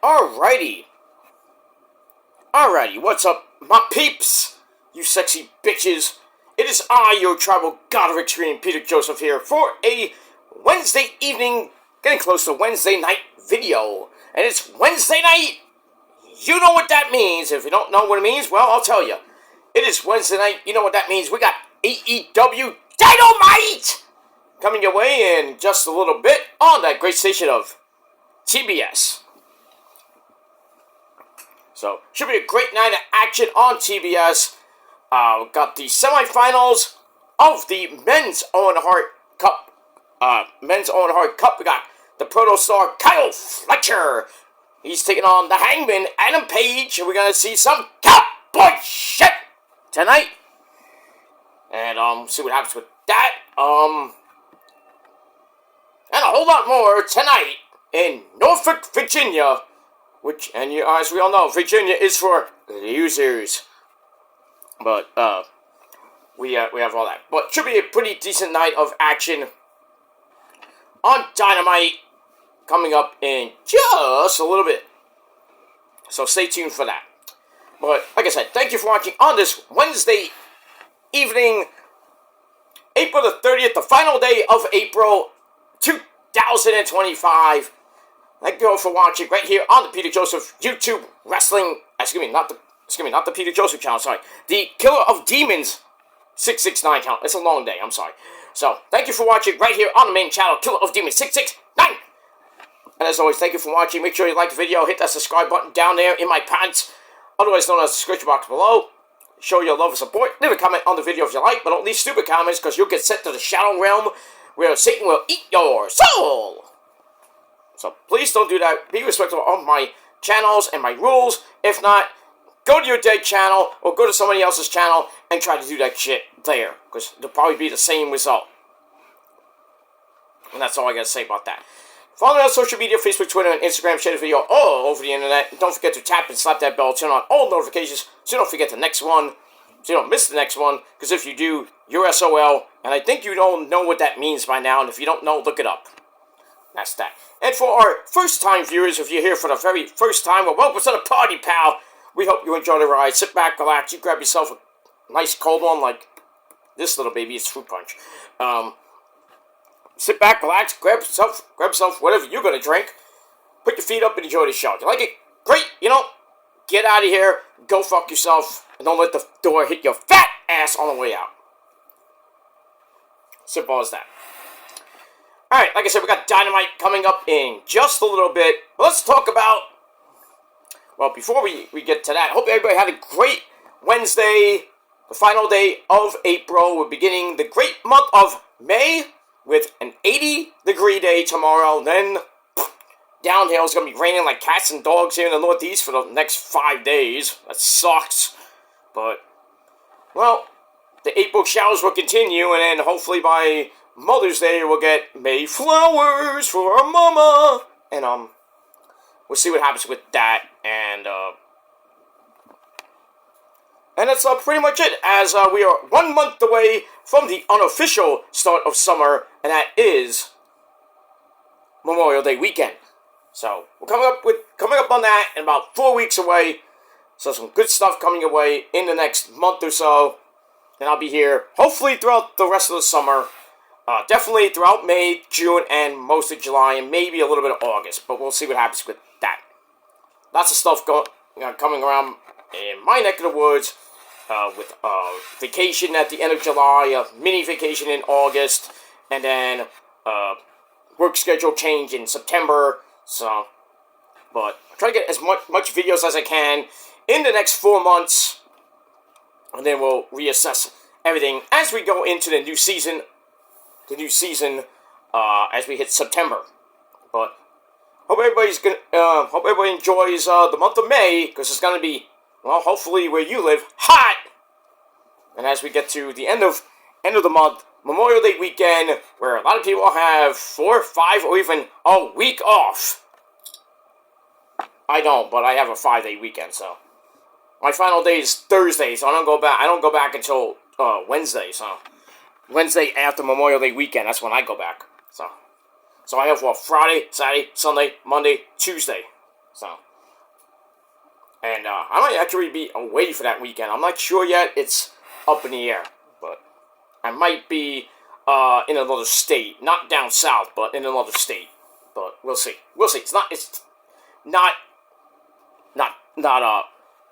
Alrighty. What's up, my peeps? You sexy bitches. It is I, your tribal god of extreme, Peter Joseph here, for a Wednesday evening, getting close to Wednesday night video. And it's Wednesday night. You know what that means. If you don't know what it means, well, I'll tell you. It is Wednesday night. You know what that means. We got AEW Dynamite coming your way in just a little bit on that great station of TBS. So, should be a great night of action on TBS. We got the semifinals of the Men's Owen Hart Cup. We got the Proto Star Kyle Fletcher. He's taking on the Hangman Adam Page. And we're going to see some cowboy shit tonight. And see what happens with that. And a whole lot more tonight in Norfolk, Virginia. Which, and you, as we all know, Virginia is for losers. But, we have all that. But should be a pretty decent night of action on Dynamite coming up in just a little bit. So stay tuned for that. But, like I said, thank you for watching on this Wednesday evening, April the 30th, the final day of April 2025. Thank you all for watching right here on the Peter Joseph YouTube Wrestling. Not the Peter Joseph channel. Sorry, the Killer of Demons 669 channel. It's a long day. I'm sorry. So thank you for watching right here on the main channel, Killer of Demons 669. And as always, thank you for watching. Make sure you like the video. Hit that subscribe button down there in my pants, otherwise known as the description box below. Show your love and support. Leave a comment on the video if you like, but don't leave stupid comments because you'll get sent to the Shadow Realm where Satan will eat your soul. So please don't do that. Be respectful of my channels and my rules. If not, go to your dead channel or go to somebody else's channel and try to do that shit there. Because it'll probably be the same result. And that's all I got to say about that. Follow me on social media, Facebook, Twitter, and Instagram. Share the video all over the internet. And don't forget to tap and slap that bell. Turn on all notifications so you don't forget the next one. So you don't miss the next one. Because if you do, you're SOL. And I think you don't know what that means by now. And if you don't know, look it up. That's that. And for our first-time viewers, if you're here for the very first time, well, welcome to the party, pal. We hope you enjoy the ride. Sit back, relax. You grab yourself a nice cold one like this little baby. It's fruit punch. Sit back, relax, grab yourself whatever you're going to drink. Put your feet up and enjoy the show. You like it? Great. You know, get out of here. Go fuck yourself. And don't let the door hit your fat ass on the way out. Simple as that. Alright, like I said, we got Dynamite coming up in just a little bit. But let's talk about, well, before we get to that, I hope everybody had a great Wednesday, the final day of April. We're beginning the great month of May with an 80-degree day tomorrow. Then, downhill is going to be raining like cats and dogs here in the Northeast for the next 5 days. That sucks. But, well, the April showers will continue, and then hopefully by Mother's Day, we'll get May flowers for our mama. And, we'll see what happens with that. And that's pretty much it, as we are 1 month away from the unofficial start of summer, and that is Memorial Day weekend. So, we're coming up on that in about 4 weeks away. So, some good stuff coming away in the next month or so. And I'll be here, hopefully, throughout the rest of the summer. Definitely throughout May, June, and most of July, and maybe a little bit of August, but we'll see what happens with that. Lots of stuff coming around in my neck of the woods, with vacation at the end of July, a mini vacation in August, and then work schedule change in September. So, but I'll try to get as much videos as I can in the next 4 months, and then we'll reassess everything as we go into the new season. As we hit September. But hope everybody enjoys the month of May, because it's going to be, well, hopefully where you live, hot. And as we get to the end of the month, Memorial Day weekend, where a lot of people have 4, 5, or even a week off. I don't, but I have a 5-day weekend, so my final day is Thursday, so I don't go back until Wednesday, so Wednesday after Memorial Day weekend, that's when I go back. So I have, Friday, Saturday, Sunday, Monday, Tuesday. So And I might actually be away for that weekend. I'm not sure yet. It's up in the air. But I might be in another state. Not down south, but in another state. But we'll see. We'll see. It's not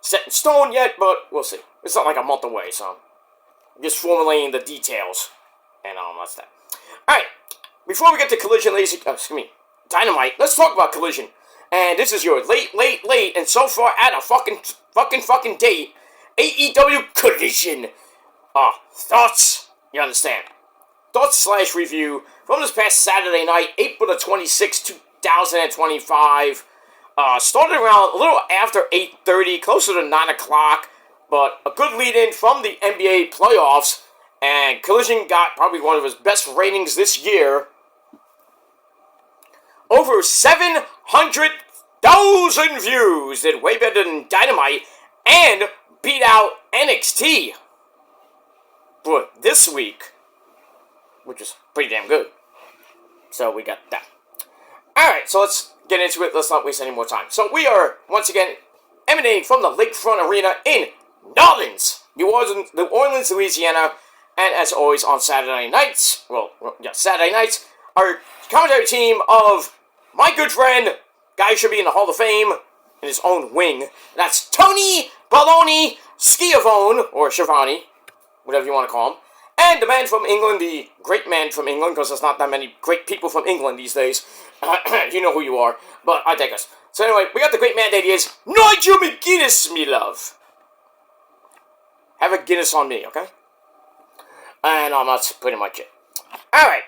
set in stone yet, but we'll see. It's not like a month away, so I'm just formulating the details. And that's that. Alright, before we get to Collision, Dynamite, let's talk about Collision. And this is your late, and so far at a fucking date, AEW Collision Thoughts. You understand? Thoughts / review from this past Saturday night, April the 26th, 2025. Started around a little after 8:30, closer to 9 o'clock, but a good lead-in from the NBA playoffs, and Collision got probably one of his best ratings this year. Over 700,000 views, did way better than Dynamite, and beat out NXT for this week, which is pretty damn good. So we got that. Alright, so let's get into it. Let's not waste any more time. So we are, once again, emanating from the Lakefront Arena in New Orleans, Louisiana. And as always, on Saturday nights, our commentary team of my good friend, guy who should be in the Hall of Fame, in his own wing. That's Tony Baloney Schiavone, or Schiavone, whatever you want to call him. And the man from England, the great man from England, because there's not that many great people from England these days. You know who you are, but I digress. So anyway, we got the great man that he is, Nigel McGuinness, me love. Have a Guinness on me, okay? And that's pretty much it. Alright.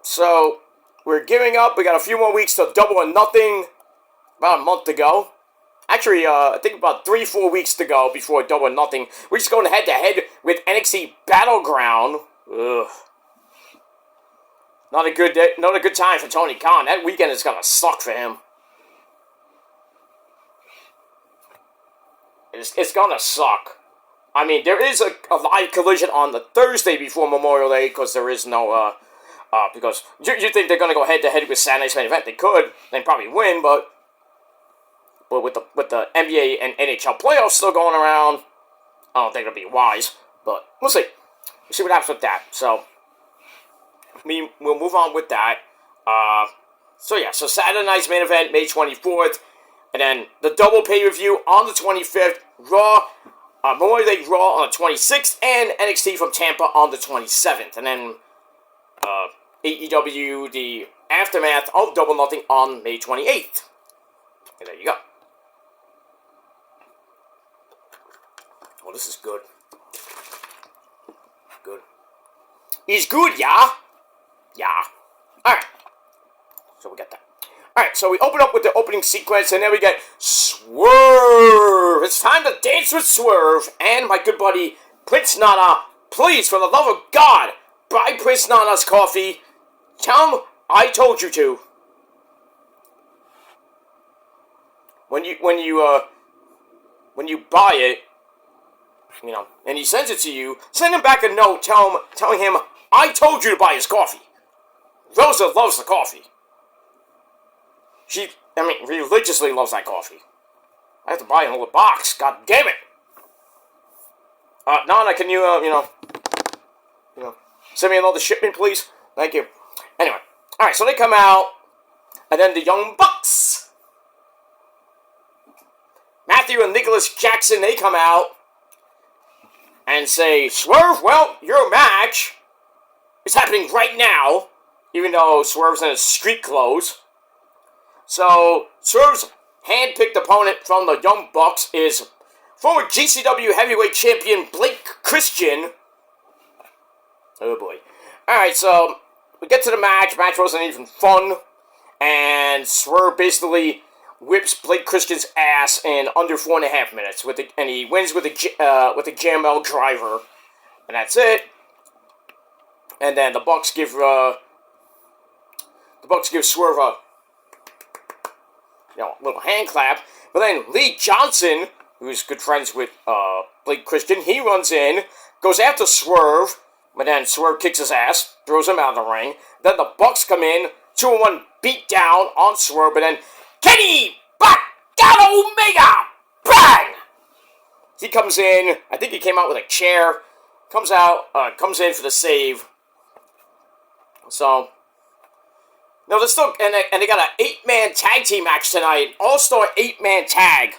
So, we're giving up. We got a few more weeks to Double or Nothing. About a month to go. Actually, I think about 3-4 weeks to go before Double or Nothing. We're just going head-to-head with NXT Battleground. Ugh. Not a good time for Tony Khan. That weekend is gonna suck for him. It's gonna suck. I mean, there is a live Collision on the Thursday before Memorial Day, because there is no, because you think they're gonna go head-to-head with Saturday's main event. They could. They'd probably win, but with the NBA and NHL playoffs still going around, I don't think it'll be wise. But we'll see. We'll see what happens with that. So we'll move on with that. So Saturday night's main event, May 24th, and then the double pay-per-view on the 25th, Raw, Memorial Day Raw on the 26th, and NXT from Tampa on the 27th, and then AEW, the aftermath of Double Nothing on May 28th. And there you go. Oh, this is good. Good. He's good, yeah? Yeah. Alright. So we got that. Alright, so we open up with the opening sequence, and then we get Swerve! It's time to dance with Swerve, and my good buddy, Prince Nana. Please, for the love of God, buy Prince Nana's coffee. Tell him I told you to. When you buy it, and he sends it to you, send him back a note telling him I told you to buy his coffee. Rosa loves the coffee. She religiously loves that coffee. I have to buy another box. God damn it. Nana, can you, send me another shipment, please? Thank you. Anyway. Alright, so they come out, and then the Young Bucks, Matthew and Nicholas Jackson, they come out and say, Swerve, well, your match is happening right now, even though Swerve's in his street clothes. So, Swerve's hand-picked opponent from the Young Bucks is former GCW heavyweight champion Blake Christian. Oh boy. Alright, so we get to the match. Match wasn't even fun. And Swerve basically whips Blake Christian's ass in under 4.5 minutes. And he wins with a JML driver. And that's it. And then the Bucks give Swerve a little hand clap. But then Lee Johnson, who's good friends with Blake Christian, he runs in, goes after Swerve, but then Swerve kicks his ass, throws him out of the ring. Then the Bucks come in, 2-1 beat down on Swerve, but then Kenny got Omega! Bang! He comes in. I think he came out with a chair. Comes in for the save. So, no, they're still, and they got an 8-man tag team match tonight. All-Star 8-man tag.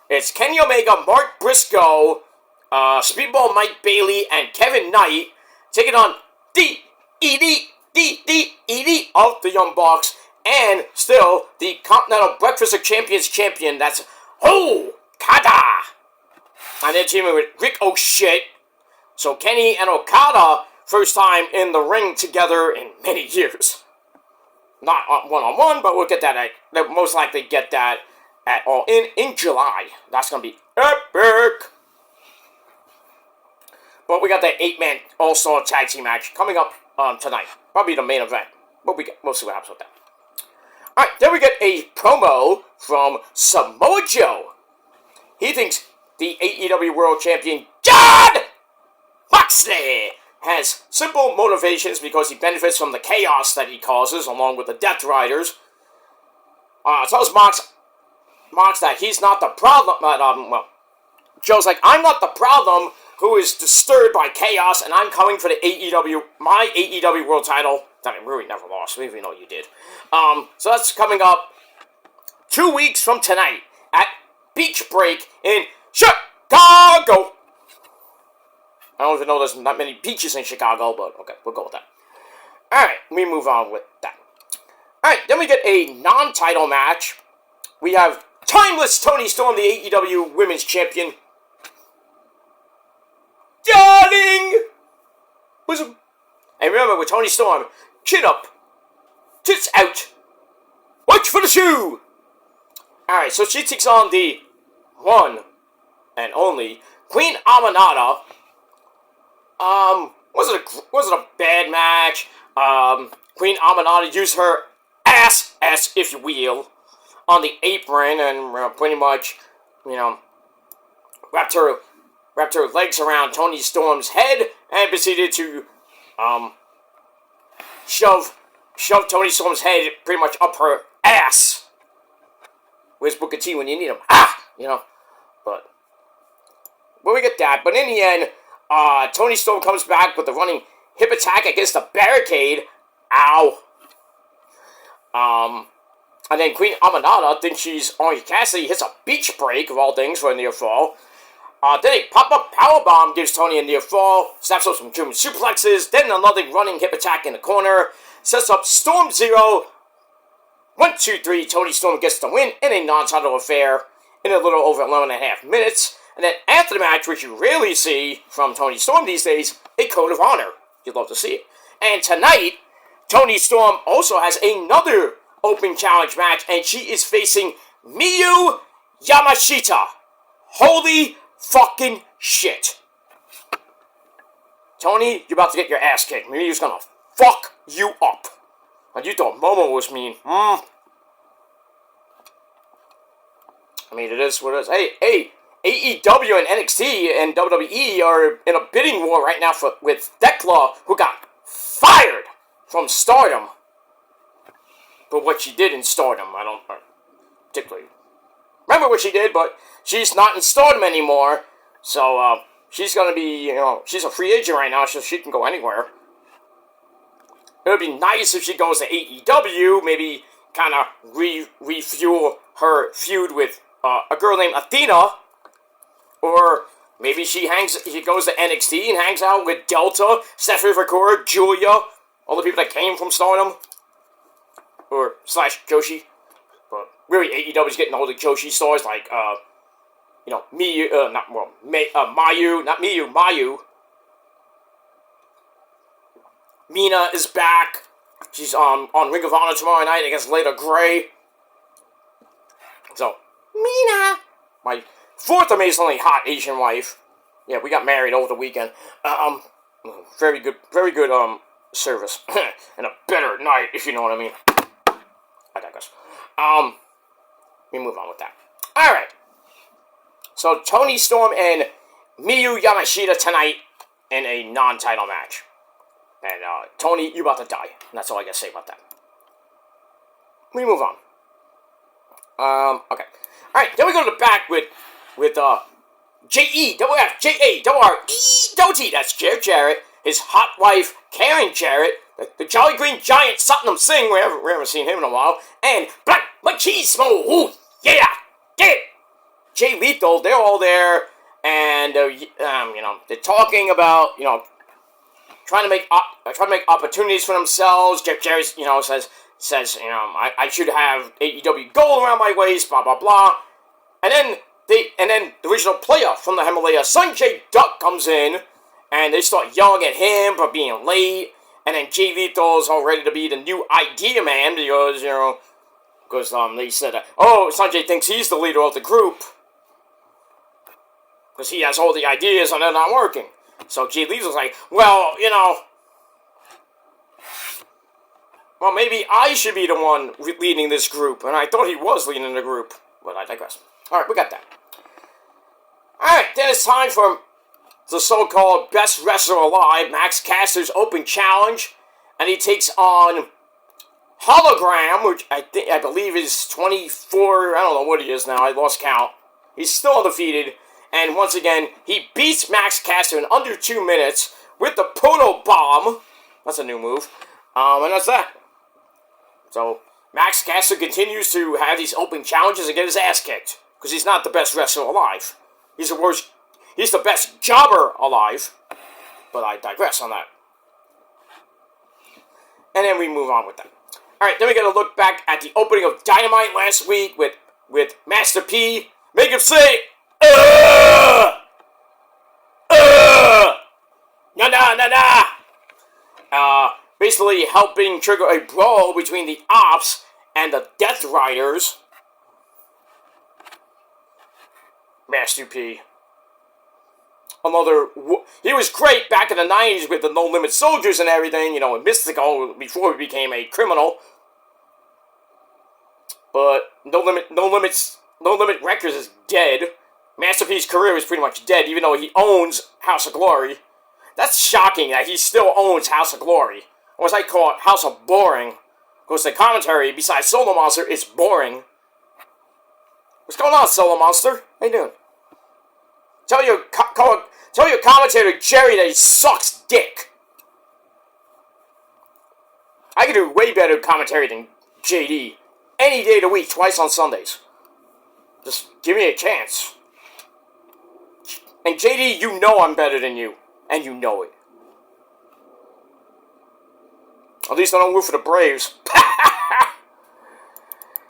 It's Kenny Omega, Mark Briscoe, Speedball Mike Bailey, and Kevin Knight taking on D.E.D. of the Young Bucks, and still the Continental Breakfast of Champions champion. That's Okada. And they're teaming with Rick O'Shit. So Kenny and Okada, first time in the ring together in many years. Not one-on-one, but we'll get that. They'll most likely get that at All In July. That's going to be epic. But we got that 8-man All-Star Tag Team match coming up tonight. Probably the main event. But we'll see what happens with that. Alright, then we get a promo from Samoa Joe. He thinks the AEW World Champion, Jon Moxley, has simple motivations because he benefits from the chaos that he causes, along with the Death Riders. Tells Mox that he's not the problem, but, Joe's like, I'm not the problem who is disturbed by chaos, and I'm coming for the my AEW World title that I really never lost, even though you did. So that's coming up 2 weeks from tonight at Beach Break in Chicago. I don't even know there's not many beaches in Chicago, but okay, we'll go with that. Alright, we move on with that. Alright, then we get a non-title match. We have Timeless Toni Storm, the AEW Women's Champion. Darling! Bosom. And remember, with Toni Storm, chin up, tits out, watch for the shoe! Alright, so she takes on the one and only Queen Aminata. Was it a bad match? Queen Aminata used her ass, if you will, on the apron and pretty much, wrapped her legs around Toni Storm's head and proceeded to shove Toni Storm's head pretty much up her ass. Where's Booker T when you need him? But we get that. But in the end, Toni Storm comes back with the running hip attack against the barricade. Ow. And then Queen Aminata thinks she's Orange Cassidy, hits a beach break, of all things, for a near fall. Then a pop-up powerbomb gives Toni a near fall, snaps up some German suplexes, then another running hip attack in the corner, sets up Storm Zero. 1, 2, 3, Toni Storm gets the win in a non-title affair in a little over 11.5 minutes. And then after the match, which you rarely see from Toni Storm these days, a code of honor. You'd love to see it. And tonight, Toni Storm also has another open challenge match, and she is facing Miyu Yamashita. Holy fucking shit. Toni, you're about to get your ass kicked. Miyu's gonna fuck you up. And you thought Momo was mean. I mean, it is what it is. Hey, AEW and NXT and WWE are in a bidding war right now with Thekla, who got fired from Stardom. But what she did in Stardom, I don't particularly remember what she did, but she's not in Stardom anymore. So, she's gonna be, she's a free agent right now, so she can go anywhere. It would be nice if she goes to AEW, maybe kind of refuel her feud with a girl named Athena. Or maybe she goes to NXT and hangs out with Delta, Stephanie Vakura, Julia, all the people that came from Stardom. Or / Joshi. But really, AEW's getting hold of Joshi stars like, Mayu. Mina is back. She's on Ring of Honor tomorrow night against Layla Gray. So, Mina, my fourth amazingly hot Asian wife. Yeah, we got married over the weekend. Very good service. And a better night, if you know what I mean. I digress. We move on with that. Alright. So, Toni Storm and Miyu Yamashita tonight in a non-title match. And, Toni, you about to die. And that's all I gotta say about that. We move on. Okay. Alright, then we go to the back with J-E-F-F-J-A-R-E Doty. That's Jarrett. His hot wife, Karen Jarrett. The Jolly Green Giant, Satnam Singh. We haven't seen him in a while. And Black Machismo. Ooh, yeah. Get it. Jay Lethal, they're all there. And, they're talking about, trying to make opportunities for themselves. Jeff Jarrett, says, I should have AEW gold around my waist, blah, blah, blah. And then the original player from the Himalaya, Sanjay Dutt, comes in, and they start yelling at him for being late. And then Jay Lethal's all ready to be the new idea man because, they said, Sanjay thinks he's the leader of the group because he has all the ideas and they're not working. So Jay Lethal's like, well, maybe I should be the one leading this group. And I thought he was leading the group. But I digress. Alright, we got that. Alright, then it's time for the so-called best wrestler alive, Max Caster's open challenge. And he takes on Hologram, which I believe is 24, I don't know what he is now, I lost count. He's still undefeated. And once again, he beats Max Caster in under 2 minutes with the Proto Bomb. That's a new move. And that's that. So, Max Caster continues to have these open challenges and get his ass kicked. Because he's not the best wrestler alive. He's the best jobber alive. But I digress on that. And then we move on with that. Alright, then we gotta look back at the opening of Dynamite last week with Master P. Make him say, basically helping trigger a brawl between the Ops and the Death Riders. Master P. He was great back in the 90s with the No Limit Soldiers and everything, and Mystical before he became a criminal. But No Limit Records is dead. Master P's career is pretty much dead, even though he owns House of Glory. That's shocking that he still owns House of Glory. Or as I call it, House of Boring. Because the commentary, besides Solo Monster, is boring. What's going on, Solo Monster? How you doing? Tell your commentator, Jerry, that he sucks dick. I can do way better commentary than JD. Any day of the week, twice on Sundays. Just give me a chance. And JD, you know I'm better than you. And you know it. At least I don't root for the Braves.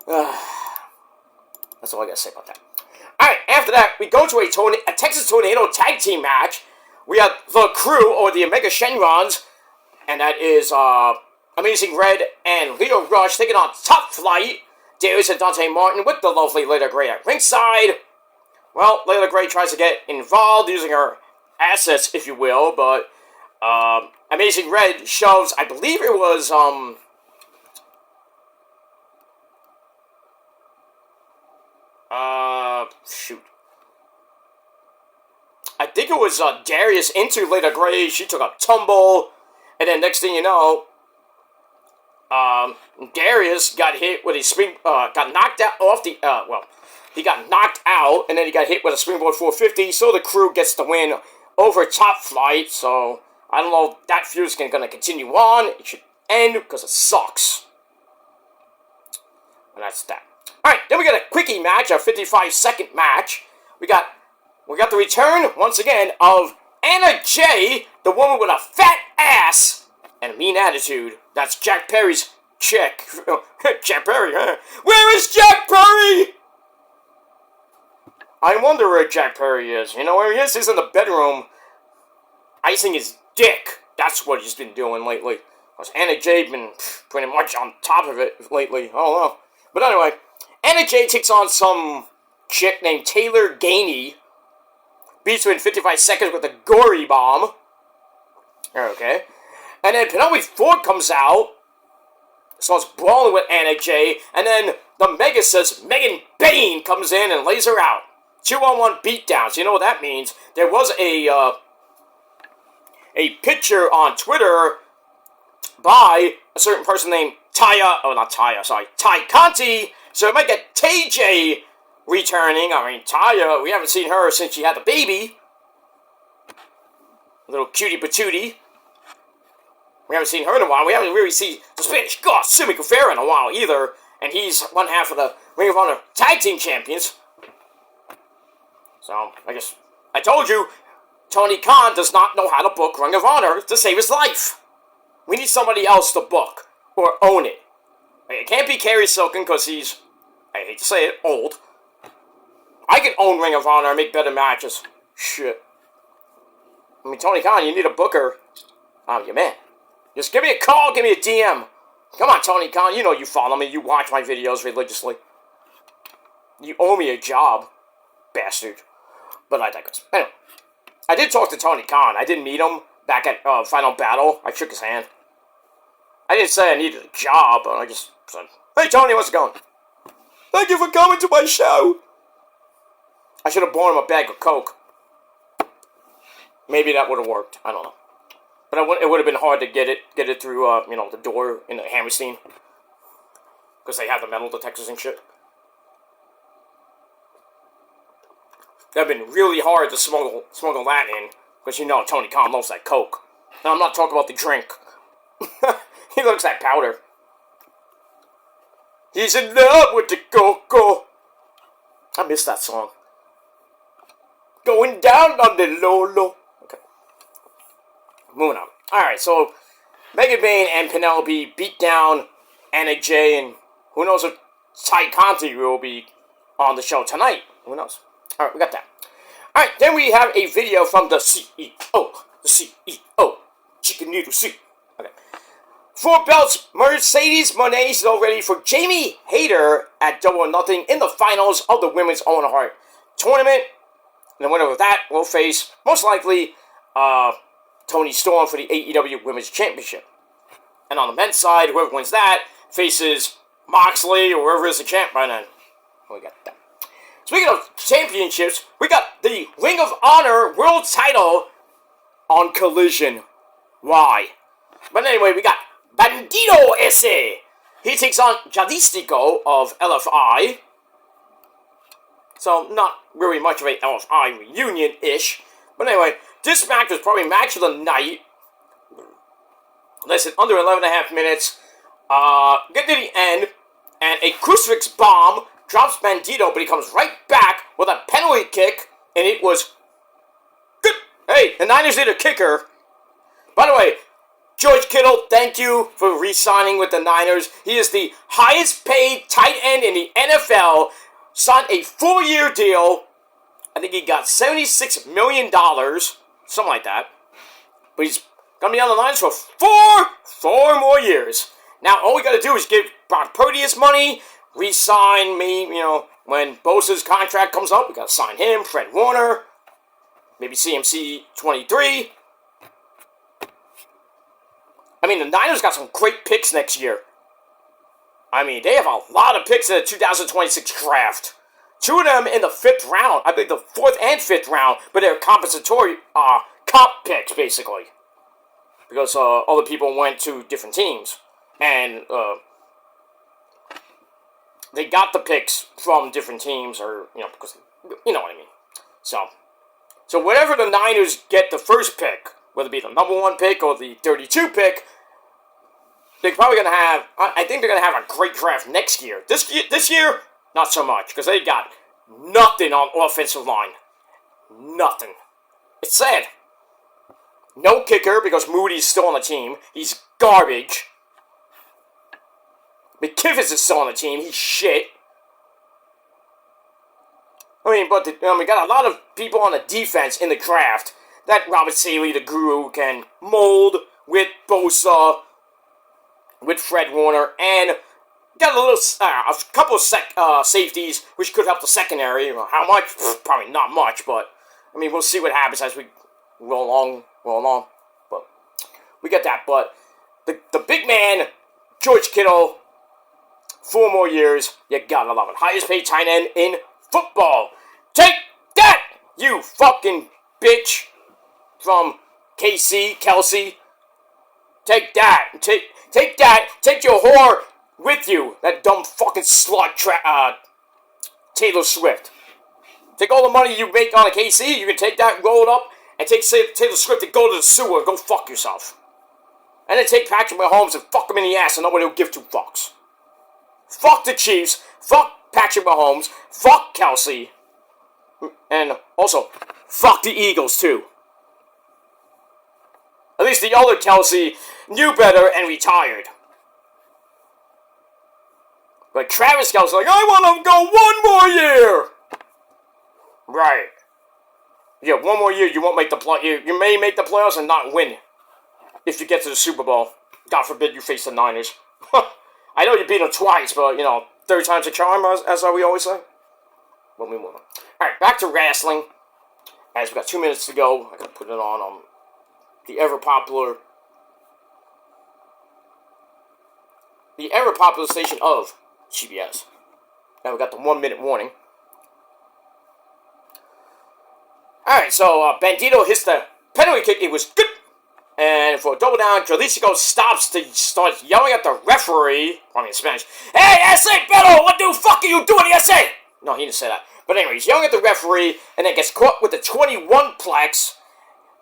That's all I gotta say about that. Alright, after that, we go to a Texas Tornado Tag Team match. We have The Crew, or the Omega Shenrons, and that is Amazing Red and Leo Rush taking on Top Flight, Darius and Dante Martin with the lovely Layla Gray at ringside. Well, Layla Gray tries to get involved using her assets, if you will, but Amazing Red shoves, I believe it was, shoot. I think it was Darius into Layla Gray. She took a tumble, and then next thing you know, Darius got hit with a got knocked out off the, he got knocked out, and then he got hit with a springboard 450, so the Crew gets the win over Top Flight. So I don't know if that feud is going to continue on. It should end because it sucks. And that's that. Alright, then we got a quickie match, a 55-second match. We got the return, once again, of Anna Jay, the woman with a fat ass and a mean attitude. That's Jack Perry's chick. Jack Perry, huh? Where is Jack Perry? I wonder where Jack Perry is. You know where he is? He's in the bedroom icing his dick. That's what he's been doing lately. Because Anna Jay been pretty much on top of it lately. I don't know. But anyway, Anna Jay takes on some chick named Taylor Gainey. Beats her in 55 seconds with a gory bomb. Okay. And then Penelope Ford comes out. Starts brawling with Anna Jay. And then the Megasis, Megan Bain, comes in and lays her out. 2-on-1 beatdowns. You know what that means? There was a picture on Twitter by a certain person named Ty Conti. So we might get TJ returning. I mean, Taya, we haven't seen her since she had the baby. Little cutie patootie. We haven't seen her in a while. We haven't really seen the Spanish God, Simi Guevara, in a while either. And he's one half of the Ring of Honor Tag Team Champions. So, I guess, I told you, Tony Khan does not know how to book Ring of Honor to save his life. We need somebody else to book, or own it. It can't be Kerry Silken, because he's, I hate to say it, old. I can own Ring of Honor and make better matches. Shit. I mean, Tony Khan, you need a booker. I'm your man. Just give me a call, give me a DM. Come on, Tony Khan, you know you follow me, you watch my videos religiously. You owe me a job, bastard. But I digress. Anyway, I did talk to Tony Khan. I didn't meet him back at Final Battle. I shook his hand. I didn't say I needed a job, but I just said, "Hey, Tony, what's it going? Thank you for coming to my show." I should have bought him a bag of Coke. Maybe that would have worked. I don't know. But it would have been hard to get it through, the door in the Hammerstein. Because they have the metal detectors and shit. That would have been really hard to smuggle that in. Because Tony Khan loves that Coke. Now, I'm not talking about the drink. He looks like powder. He's in love with the Coco. I miss that song. Going down on the Lolo. Okay. Moving on. Alright, so Megan Bayne and Penelope beat down Anna Jay, and who knows if Ty Conti will be on the show tonight. Who knows? Alright, we got that. Alright, then we have a video from the CEO. The CEO. Chicken Noodle Soup. Okay. 4 belts, Mercedes Moné is all ready for Jamie Hayter at Double or Nothing in the finals of the Women's Owen Hart tournament. And the winner of that will face, most likely, Tony Storm for the AEW Women's Championship. And on the men's side, whoever wins that faces Moxley or whoever is the champ by then. We got that. Speaking of championships, we got the Ring of Honor World Title on Collision. Why? But anyway, we got Bandito Ese. He takes on Jadistico of LFI. So, not really much of a LFI reunion-ish. But anyway, this match was probably match of the night. Listen, under 11.5 minutes. Get to the end, and a crucifix bomb drops Bandito, but he comes right back with a penalty kick, and it was good. Hey, the Niners did a kicker. By the way, George Kittle, thank you for re-signing with the Niners. He is the highest paid tight end in the NFL. Signed a 4-year deal. I think he got $76 million. Something like that. But he's going to be on the Niners for four more years. Now, all we got to do is give Brock Purdy his money. Re-sign me, when Bosa's contract comes up. We got to sign him, Fred Warner. Maybe CMC 23. I mean, the Niners got some great picks next year. I mean, they have a lot of picks in the 2026 draft. 2 of them in the 5th round. I think the 4th and 5th round, but they're compensatory comp picks, basically. Because other people went to different teams. And they got the picks from different teams, or, because, you know what I mean. So whatever the Niners get the first pick, whether it be the number 1 pick or the 32 pick, they're probably going to have, I think they're going to have a great draft next year. This year, not so much, because they got nothing on offensive line. Nothing. It's sad. No kicker, because Moody's still on the team. He's garbage. McKivitz is still on the team. He's shit. I mean, but we got a lot of people on the defense in the draft that Robert Saley, the guru, can mold with Bosa, with Fred Warner, and got a couple of safeties, which could help the secondary. How much? Probably not much, but I mean, we'll see what happens as we roll along. But we got that. But the big man, George Kittle, 4 more years. You gotta love it. Highest paid tight end in football. Take that, you fucking bitch from KC, Kelsey. Take that. Take that. Take your whore with you, that dumb fucking slut, Taylor Swift. Take all the money you make on a KC, you can take that and roll it up, and take Taylor Swift and go to the sewer and go fuck yourself. And then take Patrick Mahomes and fuck him in the ass and nobody will give two fucks. Fuck the Chiefs, fuck Patrick Mahomes, fuck Kelsey, and also, fuck the Eagles too. At least the other Kelsey knew better and retired. But Travis Kelce's like, I want to go one more year! Right. Yeah, one more year, you won't make the play. You may make the playoffs and not win. If you get to the Super Bowl. God forbid you face the Niners. I know you beat them twice, but, you know, third time's a charm, as we always say. But we move on. Alright, back to wrestling. As we got 2 minutes to go, I gotta put it on the ever-popular station of CBS. Now we got the 1 minute warning. Alright, so Bandito hits the penalty kick. It was good. And for a double down, Jalisco starts yelling at the referee. I mean, in Spanish. Hey, S.A. Beto, what the fuck are you doing, S.A.? No, he didn't say that. But anyway, he's yelling at the referee, and then gets caught with the 21 plex.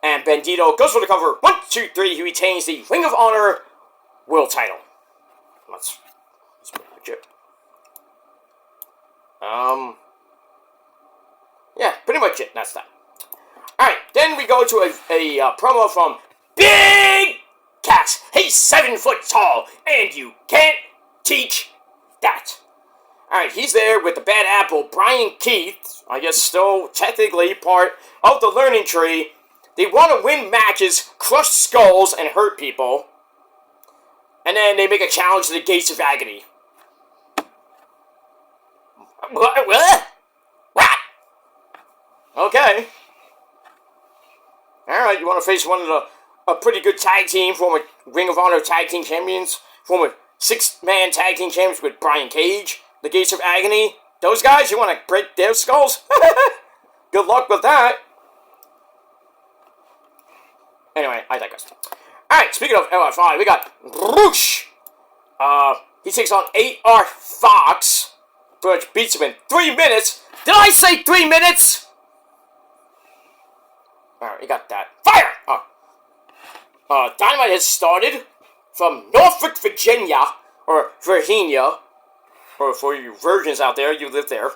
And Bandito goes for the cover. 1, 2, 3. He retains the Ring of Honor World Title. That's pretty much it. Yeah, pretty much it. That's that. Alright, then we go to a promo from Big Cass. He's 7 foot tall, and you can't teach that. Alright, he's there with the bad apple, Brian Keith. I guess still technically part of the learning tree. They want to win matches, crush skulls, and hurt people. And then they make a challenge to the Gates of Agony. What? Okay. Alright, you want to face one of a pretty good tag team, former Ring of Honor tag team champions, former 6-man tag team champions with Brian Cage, the Gates of Agony. Those guys, you want to break their skulls? Good luck with that. Anyway, I digress. Alright, speaking of LFI, we got Bruce. He takes on A.R. Fox, which beats him in 3 minutes. Did I say 3 minutes? Alright, you got that. Fire! Dynamite has started from Norfolk, Virginia, or Virginia, or for you virgins out there, you live there.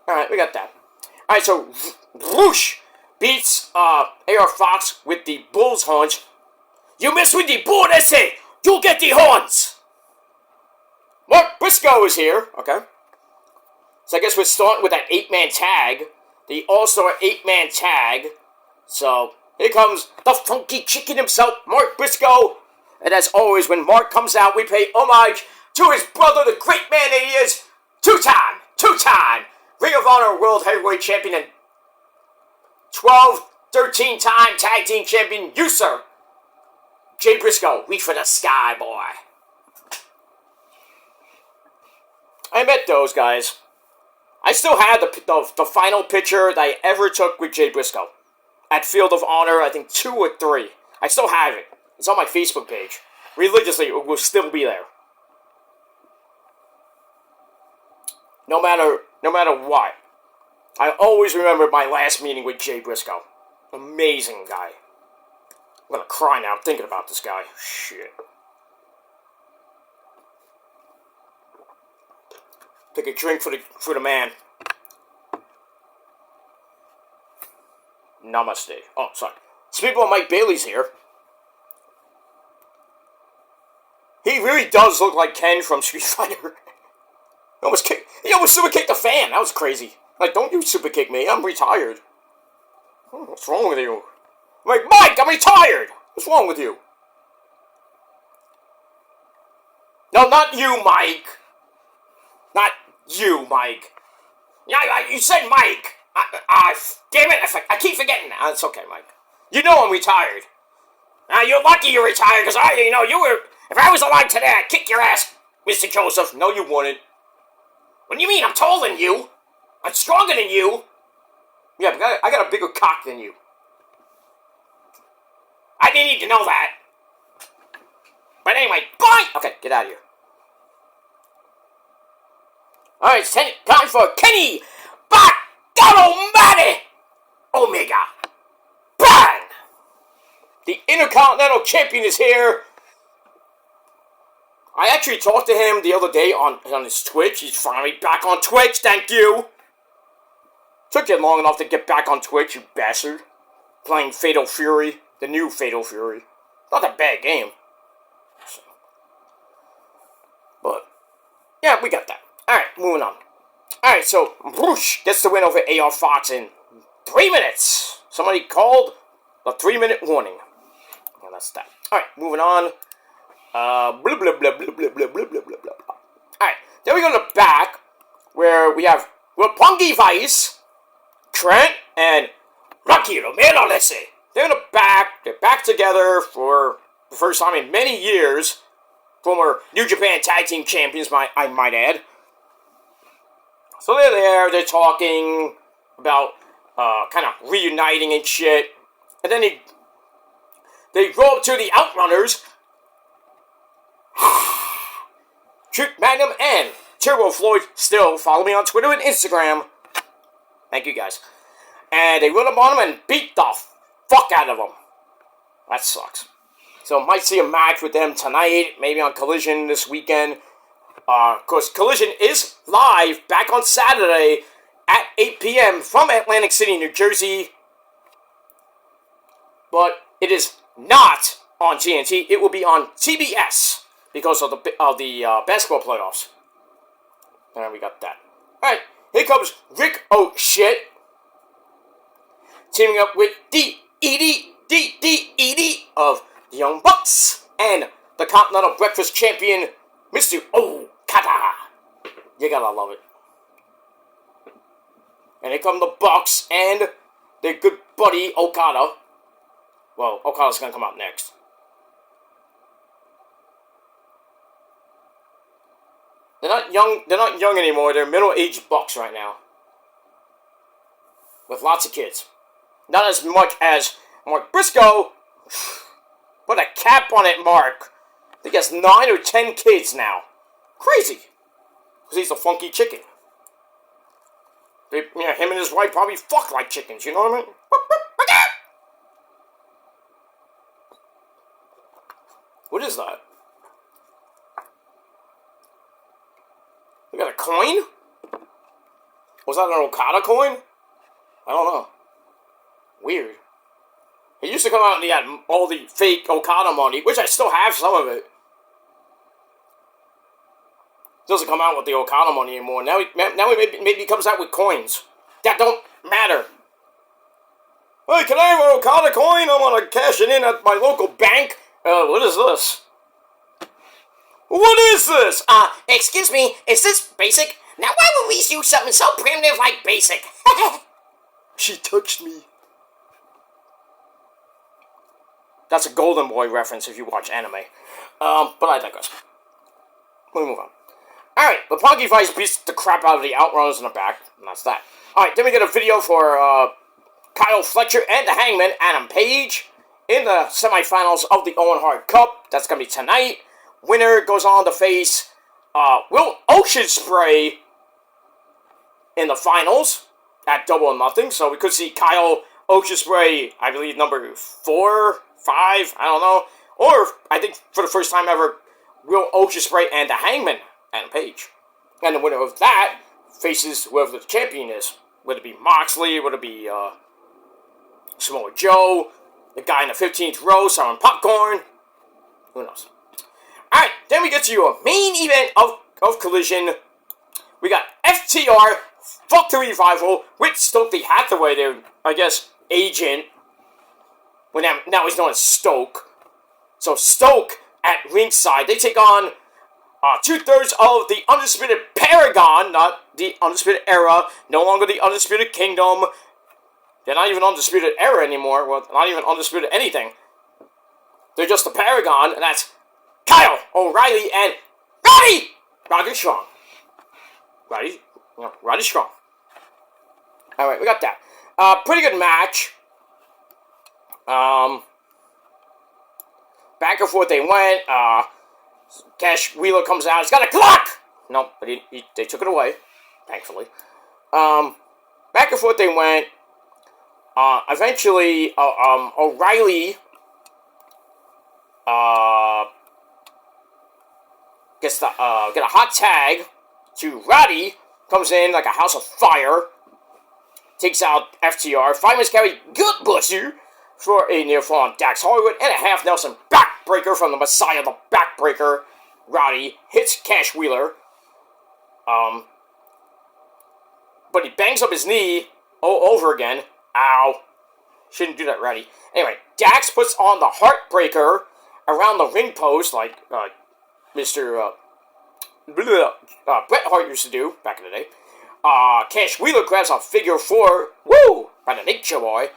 Alright, we got that. Alright, so Bruce beats A.R. Fox with the bull's horns. You mess with the bull, they say, you'll get the horns! Mark Briscoe is here, okay. So I guess we're starting with that 8-man tag, the All-Star 8-man tag. So, here comes the funky chicken himself, Mark Briscoe. And as always, when Mark comes out, we pay homage to his brother, the great man that he is, two-time Ring of Honor World Heavyweight Champion and 13-time Tag Team Champion, you, sir. Jay Briscoe, reach for the sky, boy. I met those guys. I still have the final picture that I ever took with Jay Briscoe. At Field of Honor, I think 2 or 3. I still have it. It's on my Facebook page. Religiously, it will still be there. No matter what. I always remember my last meeting with Jay Briscoe. Amazing guy. I'm gonna cry now thinking about this guy. Shit. Take a drink for the man. Namaste. Oh, sorry. Speaking of Mike Bailey's here. He really does look like Ken from Street Fighter. He almost super kicked a fan. That was crazy. Like, don't you super kick me. I'm retired. What's wrong with you? I'm like, Mike, I'm retired. What's wrong with you? No, not you, Mike. Not you, Mike. Yeah, you said Mike. Damn it, I keep forgetting. It's okay, Mike. You know I'm retired. You're lucky you're retired, because if I was alive today, I'd kick your ass, Mr. Joseph. No, you wouldn't. What do you mean? I'm taller than you. I'm stronger than you. Yeah, but I got a bigger cock than you. I didn't need to know that. But anyway, bye! Okay, get out of here. Alright, it's time for Kenny Almighty Omega. Bang! The Intercontinental Champion is here. I actually talked to him the other day on his Twitch. He's finally back on Twitch, thank you. Took you long enough to get back on Twitch, you bastard. Playing Fatal Fury, the new Fatal Fury. Not a bad game. But, yeah, we got that. Alright, moving on. Alright, so, Bruce gets the win over AR Fox in 3 minutes. Somebody called a 3-minute warning. And that's that. Alright, moving on. Blah, blah, blah, blah, blah, blah, blah, blah, blah, blah. Alright, then we go to the back, where we have Roppongi Vice, Trent, and Rocky Romero Lesse. They're in the back. They're back together for the first time in many years. Former New Japan Tag Team Champions, I might add. So they're there. They're talking about kind of reuniting and shit. And then they go up to the Outrunners. Truth Magnum and Turbo Floyd still follow me on Twitter and Instagram. Thank you guys. And they run up on him and beat the fuck out of him. That sucks. So might see a match with them tonight, maybe on Collision this weekend. Of course, Collision is live back on Saturday at 8 p.m. from Atlantic City, New Jersey. But it is not on TNT. It will be on TBS because of the basketball playoffs. And we got that. Alright, here comes Rick O'Shit teaming up with D.E.D. of the Young Bucks and the Continental Breakfast Champion, Mr. Okada. You gotta love it. And here come the Bucks and their good buddy Okada. Well, Okada's gonna come out next. They're not young anymore. They're middle-aged Bucks right now. With lots of kids. Not as much as Mark Briscoe. Put a cap on it, Mark. I think he has 9 or 10 kids now. Crazy. Because he's a funky chicken. Him and his wife probably fuck like chickens, you know what I mean? What is that? We got a coin? Was that an Okada coin? I don't know. Weird. It used to come out and he had all the fake Okada money, which I still have some of it. It doesn't come out with the Okada money anymore. Now he maybe comes out with coins. That don't matter. Hey, can I have an Okada coin? I want to cash it in at my local bank. What is this? What is this? Excuse me, is this basic? Now why would we use something so primitive like basic? She touched me. That's a Golden Boy reference if you watch anime. But I digress. We move on. Alright, the Roppongi Vice beats the crap out of the Outrunners in the back, and that's that. Alright, then we get a video for Kyle Fletcher and the Hangman, Adam Page, in the semifinals of the Owen Hart Cup. That's going to be tonight. Winner goes on to face Will Oceanspray in the finals at Double or Nothing. So we could see Kyle Oceanspray, I believe, number 4, 5, I don't know. Or, I think, for the first time ever, Will Oceanspray and the Hangman, Adam Page. And the winner of that faces whoever the champion is. Would it be Moxley? Would it be Samoa Joe? The guy in the 15th row selling popcorn? Who knows? Alright, then we get to your main event of Collision. We got FTR, Fuck the Revival, with Stokely Hathaway, their, I guess, agent. Well, now he's known as Stoke. So Stoke at ringside, they take on 2/3 of the Undisputed Paragon, not the Undisputed Era, no longer the Undisputed Kingdom. They're not even Undisputed Era anymore, well, not even Undisputed anything. They're just the Paragon, and that's Kyle O'Reilly and Roddy Strong. Roddy Strong. Alright, we got that. Pretty good match. Back and forth they went. Cash Wheeler comes out. He's got a clock! No, but they took it away. thankfully. Back and forth they went. Eventually, O'Reilly gets get a hot tag to Roddy. Comes in like a house of fire. Takes out FTR. 5 minutes carry, good buster for a near fall on Dax Hollywood and a half Nelson backbreaker from the Messiah, the backbreaker. Roddy hits Cash Wheeler. But he bangs up his knee over again. Ow. Shouldn't do that, Roddy. Anyway, Dax puts on the Heartbreaker around the ring post like Mr. Bret Hart used to do back in the day. Cash Wheeler grabs a figure 4. Woo! By the Nature Boy.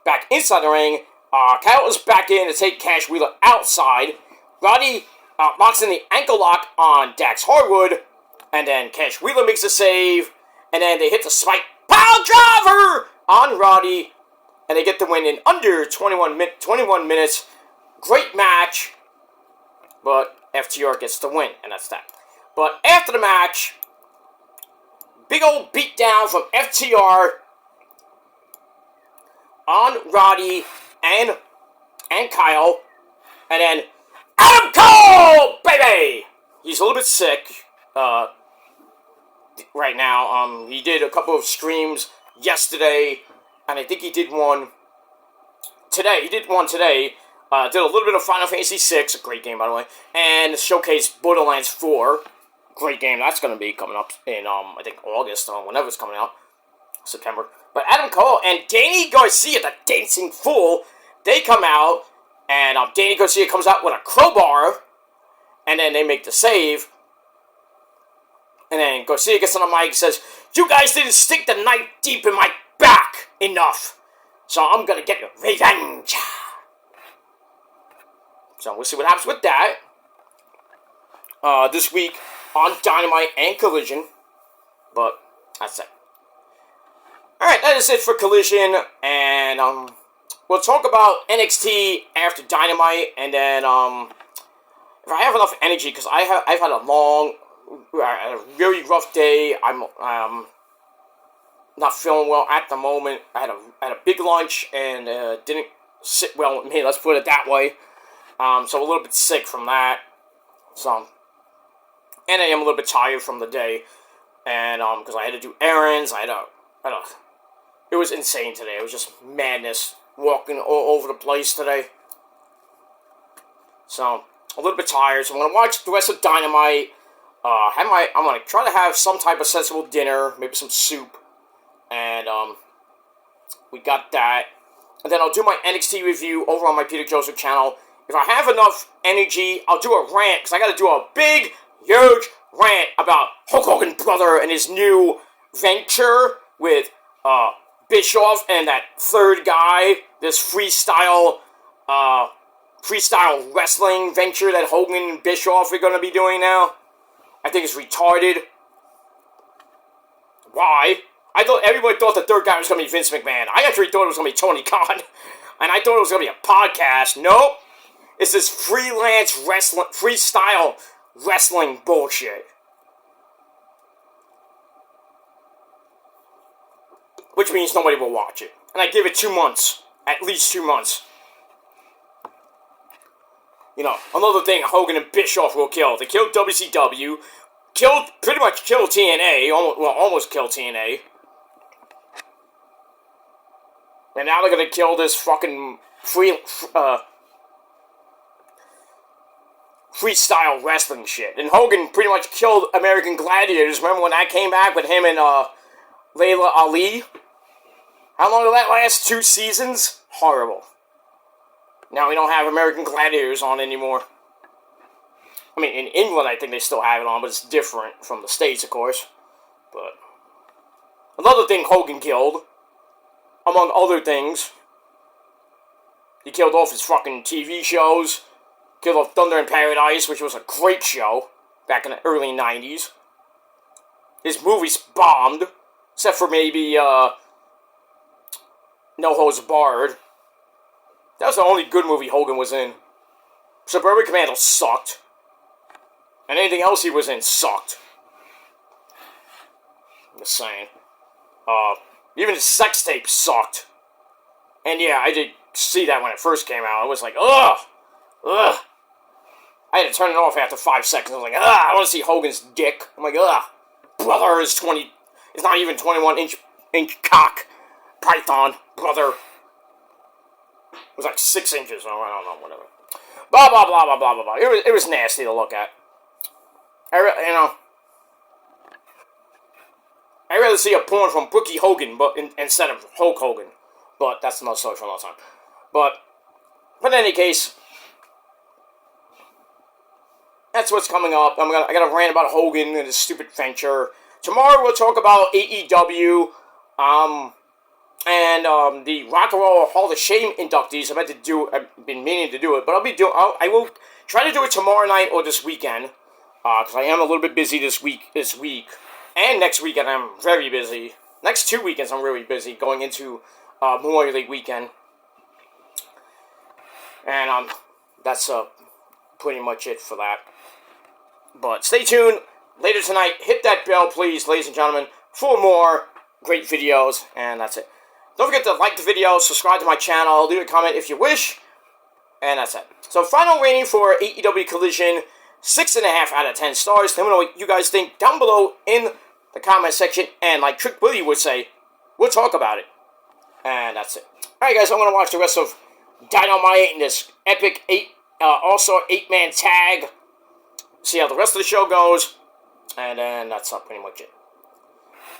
Back inside the ring. Kyle is back in to take Cash Wheeler outside. Roddy locks in the ankle lock on Dax Harwood. And then Cash Wheeler makes a save. And then they hit the spike pile driver on Roddy. And they get the win in under 21 minutes. Great match. But FTR gets the win. And that's that. But after the match, big old beatdown from FTR on Roddy and Kyle. And then Adam Cole, baby! He's a little bit sick right now. He did a couple of streams yesterday, and I think he did one today. Did a little bit of Final Fantasy VI, a great game by the way, and showcased Borderlands 4. Great game. That's going to be coming up in, I think, August, whenever it's coming out. September. But Adam Cole and Danny Garcia, the Dancing Fool, they come out, and Danny Garcia comes out with a crowbar, and then they make the save. And then Garcia gets on the mic and says, "You guys didn't stick the knife deep in my back enough, so I'm going to get revenge." So we'll see what happens with that. This week on Dynamite and Collision. But that's it. Alright, that is it for Collision. And we'll talk about NXT after Dynamite. And then if I have enough energy, because I've had a really rough day. I'm not feeling well at the moment. I had a big lunch and didn't sit well with me, let's put it that way. So a little bit sick from that. So, and I am a little bit tired from the day, and because I had to do errands, it was insane today. It was just madness, walking all over the place today. So a little bit tired. So I'm gonna watch the rest of Dynamite. I'm gonna try to have some type of sensible dinner, maybe some soup, and we got that. And then I'll do my NXT review over on my Peter Joseph channel. If I have enough energy, I'll do a rant, because I got to do a big, huge rant about Hulk Hogan brother and his new venture with Bischoff and that third guy, this freestyle wrestling venture that Hogan and Bischoff are going to be doing now. I think it's retarded. Why? Everybody thought the third guy was going to be Vince McMahon. I actually thought it was going to be Tony Khan. And I thought it was going to be a podcast. Nope. It's this freestyle wrestling bullshit. Which means nobody will watch it. And I give it 2 months. At least 2 months. You know, another thing Hogan and Bischoff will kill. They killed WCW. Pretty much killed TNA. Almost killed TNA. And now they're gonna kill this fucking freestyle wrestling shit. And Hogan pretty much killed American Gladiators. Remember when that came back with him and Layla Ali? How long did that last? 2 seasons? Horrible. Now we don't have American Gladiators on anymore. I mean, in England I think they still have it on, but it's different from the States, of course. But another thing Hogan killed, among other things, he killed off his fucking TV shows. Killed off Thunder in Paradise, which was a great show back in the early 90s. His movies bombed, except for maybe No Holds Barred. That was the only good movie Hogan was in. Suburban Commando sucked. And anything else he was in sucked. Just saying. Even his sex tape sucked. And yeah, I did see that when it first came out. I was like, ugh! Ugh! I had to turn it off after 5 seconds. I was like, ugh! I want to see Hogan's dick. I'm like, ugh! Brother is 20... It's not even 21-inch cock. Python. Brother. It was like 6 inches. I don't know, whatever. Blah, blah, blah, blah, blah, blah, blah. It was nasty to look at. I'd rather see a porn from Brookie Hogan instead of Hulk Hogan. But that's another story for another time. But in any case, that's what's coming up. I got to rant about Hogan and his stupid venture. Tomorrow we'll talk about AEW, and the Rock and Roll Hall of Shame inductees. I've been meaning to do it, but I will try to do it tomorrow night or this weekend, because I am a little bit busy this week, and next weekend I'm very busy. Next 2 weekends I'm really busy, going into Memorial Day weekend, and that's pretty much it for that. But stay tuned. Later tonight, hit that bell, please, ladies and gentlemen, for more great videos, and that's it. Don't forget to like the video, subscribe to my channel, leave a comment if you wish, and that's it. So, final rating for AEW Collision, 6.5 out of 10 stars. Let me know what you guys think down below in the comment section, and like Trick Willie would say, we'll talk about it. And that's it. Alright, guys, I'm going to watch the rest of Dynamite in this epic All-Star 8-man tag. See how the rest of the show goes. And then that's pretty much it.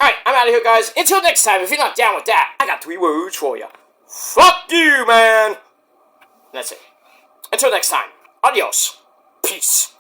Alright, I'm out of here, guys. Until next time, if you're not down with that, I got 3 words for you. Fuck you, man! And that's it. Until next time, adios. Peace.